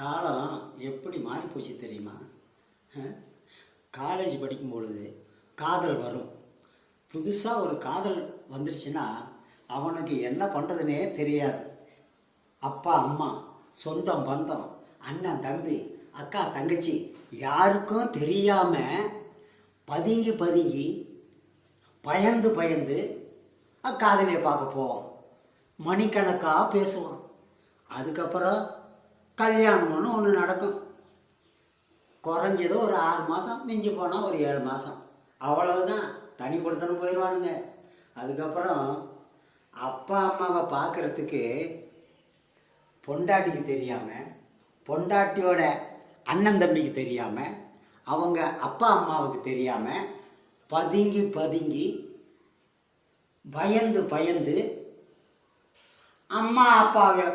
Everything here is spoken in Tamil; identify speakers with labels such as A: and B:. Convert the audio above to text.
A: காலம் எப்படி மாறிப்போச்சு தெரியுமா? காலேஜ் படிக்கும் பொழுது காதல் வரும். புதுசாக ஒரு காதல் வந்துருச்சுன்னா அவனுக்கு என்ன பண்ணுறதுனே தெரியாது. அப்பா அம்மா, சொந்தம் பந்தம், அண்ணன் தம்பி, அக்கா தங்கச்சி யாருக்கும் தெரியாமல் பதுங்கி பதுங்கி பயந்து பயந்து காதலியை பார்க்க போவோம். மணிக்கணக்காக பேசுவோம். அதுக்கப்புறம் கல்யாணம்னு ஒன்று நடக்கும். குறைஞ்சது ஒரு 6 மாதம், மிஞ்சி போனால் ஒரு 7 மாதம், அவ்வளவுதான். தனி கொடுத்தனும் போயிடுவானுங்க. அதுக்கப்புறம் அப்பா அம்மாவை பார்க்குறதுக்கு பொண்டாட்டிக்கு தெரியாமல், பொண்டாட்டியோட அண்ணன் தம்பிக்கு தெரியாமல், அவங்க அப்பா அம்மாவுக்கு தெரியாமல் பதுங்கி பதுங்கி பயந்து பயந்து அம்மா அப்பாவை